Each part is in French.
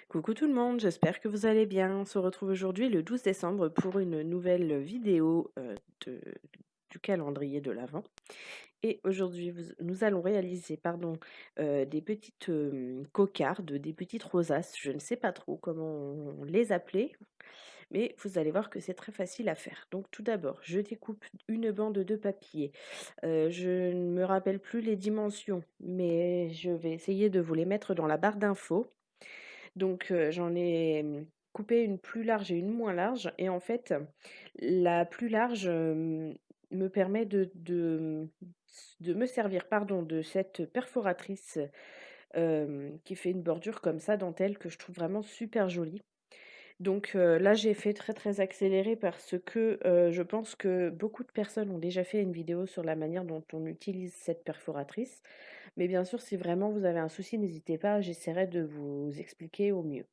Coucou tout le monde, j'espère que vous allez bien. On se retrouve aujourd'hui le 12 décembre pour une nouvelle vidéo de- du calendrier de l'Avent. Et aujourd'hui, nous allons réaliser des petites cocardes, des petites rosaces. Je ne sais pas trop comment les appeler, mais vous allez voir que c'est très facile à faire. Donc tout d'abord, je découpe une bande de papier. Je ne me rappelle plus les dimensions, mais je vais essayer de vous les mettre dans la barre d'infos. Donc, j'en ai, coupé une plus large et une moins large et en fait, la plus large, me permet de me servir, de cette perforatrice, qui fait une bordure comme ça, dentelle, que je trouve vraiment super jolie. Donc, là, j'ai fait très, très accéléré parce que, je pense que beaucoup de personnes ont déjà fait une vidéo sur la manière dont on utilise cette perforatrice. Mais bien sûr, si vraiment vous avez un souci, n'hésitez pas, j'essaierai de vous expliquer au mieux.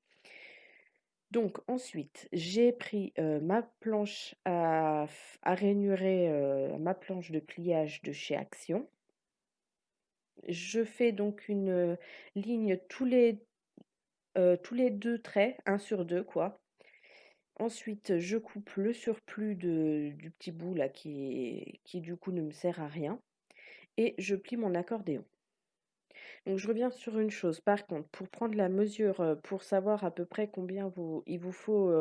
Donc ensuite, j'ai pris, ma planche à ranurer, ma planche de pliage de chez Action. Je fais donc une, ligne tous les 2 traits, un sur 2 quoi. Ensuite, je coupe le surplus du petit bout là qui du coup ne me sert à rien et je plie mon accordéon. Donc je reviens sur une chose, par contre, pour prendre la mesure, pour savoir à peu près il vous faut,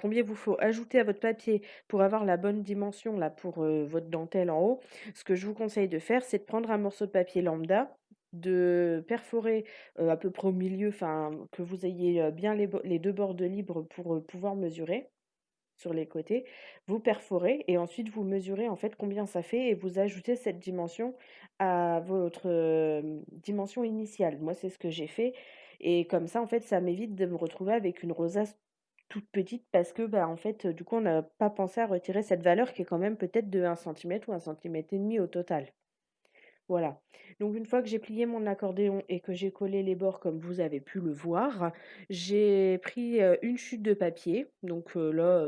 combien il vous faut ajouter à votre papier pour avoir la bonne dimension là pour, votre dentelle en haut, ce que je vous conseille de faire, c'est de prendre un morceau de papier lambda, de perforer, à peu près au milieu, enfin que vous ayez, bien les 2 bords de libre pour, pouvoir mesurer sur les côtés, vous perforez et ensuite vous mesurez en fait combien ça fait et vous ajoutez cette dimension à votre, dimension initiale. Moi, c'est ce que j'ai fait et comme ça, en fait, ça m'évite de me retrouver avec une rosace toute petite parce que, bah, en fait, du coup, on n'a pas pensé à retirer cette valeur qui est quand même peut-être de 1 centimètre ou 1 cm et demi au total. Voilà. Donc une fois que j'ai plié mon accordéon et que j'ai collé les bords comme vous avez pu le voir, j'ai pris, une chute de papier, donc là,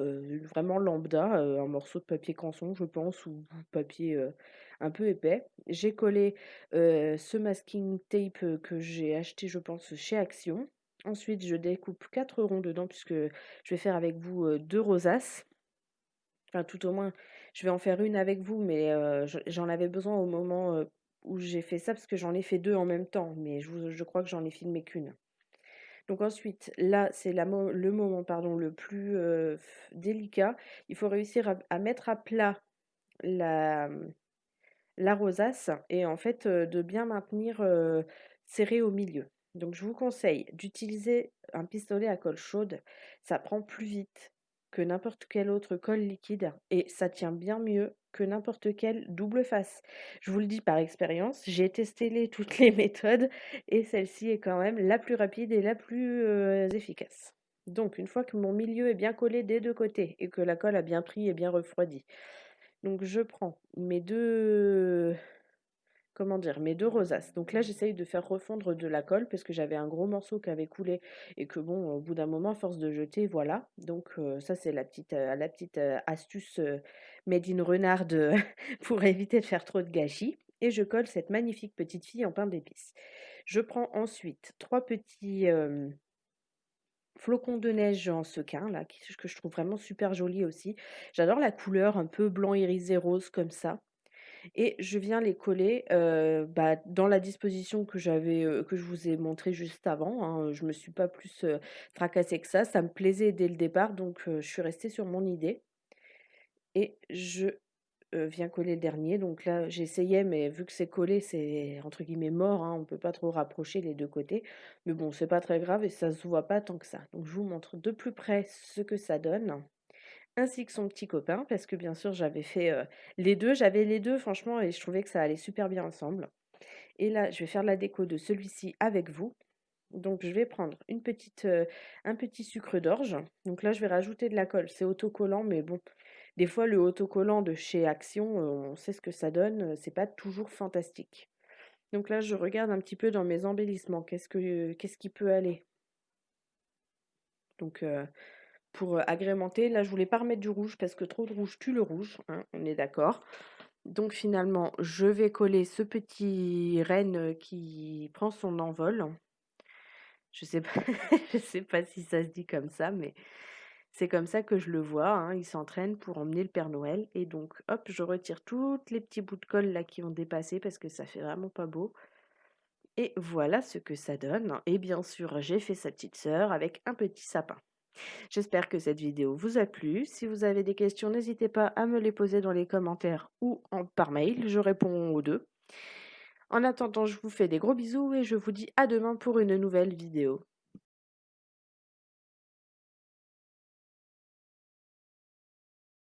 vraiment lambda, un morceau de papier canson je pense ou papier, un peu épais. J'ai collé, ce masking tape, que j'ai acheté je pense chez Action. Ensuite je découpe 4 ronds dedans puisque je vais faire avec vous, 2 rosaces. Enfin, tout au moins, je vais en faire une avec vous, mais j'en avais besoin au moment, où j'ai fait ça, parce que j'en ai fait 2 en même temps, mais je crois que j'en ai filmé qu'une. Donc ensuite, là, c'est le moment, le plus, délicat. Il faut réussir à mettre à plat la, la rosace et en fait, de bien maintenir, serré au milieu. Donc je vous conseille d'utiliser un pistolet à colle chaude, ça prend plus vite que n'importe quel autre colle liquide et ça tient bien mieux que n'importe quelle double face. Je vous le dis par expérience, j'ai testé toutes les méthodes et celle-ci est quand même la plus rapide et la plus, efficace. Donc une fois que mon milieu est bien collé des 2 côtés et que la colle a bien pris et bien refroidi, donc je prends mes 2 rosaces. Donc là, j'essaye de faire refondre de la colle parce que j'avais un gros morceau qui avait coulé et que bon, au bout d'un moment, à force de jeter, voilà. Donc ça, c'est la petite astuce, made in renard pour éviter de faire trop de gâchis et je colle cette magnifique petite fille en pain d'épices. Je prends ensuite 3 petits, flocons de neige en sequin là, que je trouve vraiment super jolis aussi. J'adore la couleur un peu blanc irisé rose comme ça et je viens les coller, dans la disposition que je vous ai montré juste avant, hein, je me suis pas plus, fracassée que ça me plaisait dès le départ donc je suis restée sur mon idée et je, viens coller le dernier donc là, j'essayais mais vu que c'est collé, c'est entre guillemets «mort», hein, on peut pas trop rapprocher les 2 côtés mais bon, c'est pas très grave et ça se voit pas tant que ça. Donc je vous montre de plus près ce que ça donne ainsi que son petit copain parce que bien sûr j'avais les 2 franchement et je trouvais que ça allait super bien ensemble et là, je vais faire la déco de celui-ci avec vous. Donc je vais prendre un petit sucre d'orge. Donc là, je vais rajouter de la colle. C'est autocollant, mais bon, des fois le autocollant de chez Action, on sait ce que ça donne, c'est pas toujours fantastique. Donc là, je regarde un petit peu dans mes embellissements, qu'est-ce qui peut aller? Donc pour, agrémenter, là, je voulais pas remettre du rouge parce que trop de rouge tue le rouge, hein, on est d'accord? Donc finalement, je vais coller ce petit renne, qui prend son envol. Je sais pas je sais pas si ça se dit comme ça, mais c'est comme ça que je le vois, hein. Il s'entraîne pour emmener le Père Noël et donc hop, je retire toutes les petits bouts de colle là qui ont dépassé parce que ça fait vraiment pas beau et voilà ce que ça donne et bien sûr, j'ai fait sa petite sœur avec un petit sapin. J'espère que cette vidéo vous a plu. Si vous avez des questions, n'hésitez pas à me les poser dans les commentaires ou par mail, je réponds aux 2. En attendant, je vous fais des gros bisous et je vous dis à demain pour une nouvelle vidéo.